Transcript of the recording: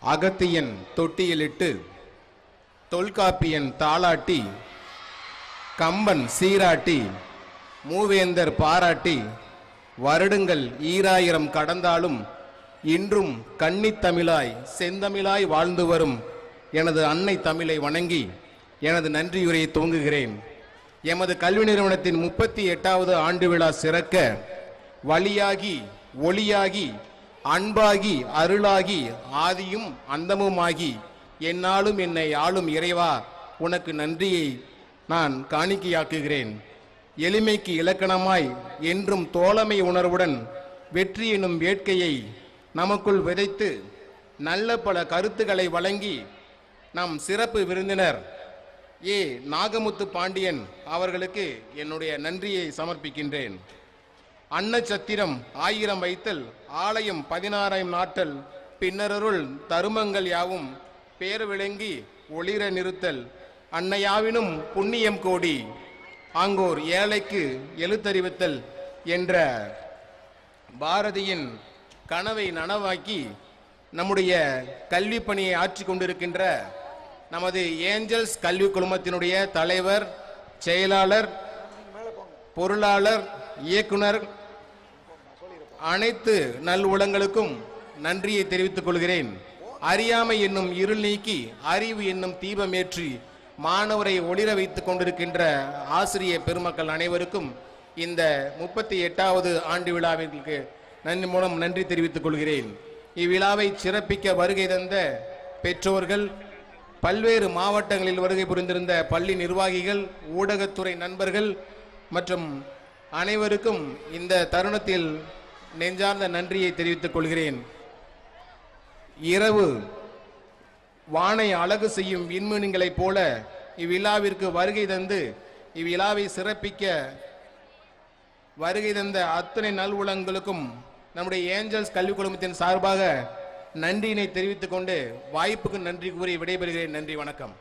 அகத்தியன் தொட்டியிலிட்டு தொல்காப்பியன் தாளாட்டி கம்பன் சீராட்டி மூவேந்தர் பாராட்டி வருடங்கள் 2000 கடந்தாலும் இன்றும் கன்னித்தமிழாய் செந்தமிழாய் வாழ்ந்து வரும் எனது அன்னை தமிழை வணங்கி எனது நன்றியுரையை துவங்குகிறேன். எமது கல்வி நிறுவனத்தின் 38வது ஆண்டு விழா சிறக்க வழியாகி ஒளியாகி அன்பாகி அருளாகி ஆதியும் அந்தமுமாகி என்னாலும் என்னை ஆளும் இறைவா, உனக்கு நன்றியை நான் காணிக்கையாக்குகிறேன். எளிமைக்கு இலக்கணமாய் என்றும் தோழமை உணர்வுடன் வெற்றி எனும் வேட்கையை நமக்குள் விதைத்து நல்ல பல கருத்துக்களை வழங்கி நம் சிறப்பு விருந்தினர் ஏ நாகமுத்து பாண்டியன் அவர்களுக்கு என்னுடைய நன்றியை சமர்ப்பிக்கின்றேன். அன்னச்சத்திரம் 1000 வைத்தல், ஆலயம் 16 நாட்டல், பின்னருள் தருமங்கள் யாவும் பேர் விளங்கி ஒளிர நிறுத்தல், அன்னையாவினும் புண்ணியம் கோடி, ஆங்கோர் ஏழைக்கு எழுத்தறிவித்தல் என்ற பாரதியின் கனவை நனவாக்கி நம்முடைய கல்வி பணியை ஆற்றி கொண்டிருக்கின்ற நமது ஏஞ்சல்ஸ் கல்வி குழுமத்தினுடைய தலைவர், செயலாளர், பொருளாளர், இயக்குனர் அனைத்து நல் உளங்களுக்கும் நன்றியை தெரிவித்துக் கொள்கிறேன். அறியாமை என்னும் இருள் நீக்கி அறிவு என்னும் தீபமேற்றி மாணவரை ஒளிர வைத்துக் கொண்டிருக்கின்ற ஆசிரிய பெருமக்கள் அனைவருக்கும் இந்த 38வது ஆண்டு விழாவிற்கு மூலம் நன்றி தெரிவித்துக் கொள்கிறேன். இவ்விழாவை சிறப்பிக்க வருகை தந்த பெற்றோர்கள், பல்வேறு மாவட்டங்களில் வருகை புரிந்திருந்த பள்ளி நிர்வாகிகள், ஊடகத்துறை நண்பர்கள் மற்றும் அனைவருக்கும் இந்த தருணத்தில் நெஞ்சார்ந்த நன்றியை தெரிவித்துக் கொள்கிறேன். இரவு வானை அழகு செய்யும் விண்மீன்களைப் போல இவ்விழாவிற்கு வருகை தந்து இவ்விழாவை சிறப்பிக்க வருகை தந்த அத்தனை நல்வுளங்களுக்கும் நம்முடைய ஏஞ்சல்ஸ் கல்வி குழுமத்தின் சார்பாக நன்றியினை தெரிவித்துக் கொண்டு வாய்ப்புக்கு நன்றி கூறி விடைபெறுகிறேன். நன்றி, வணக்கம்.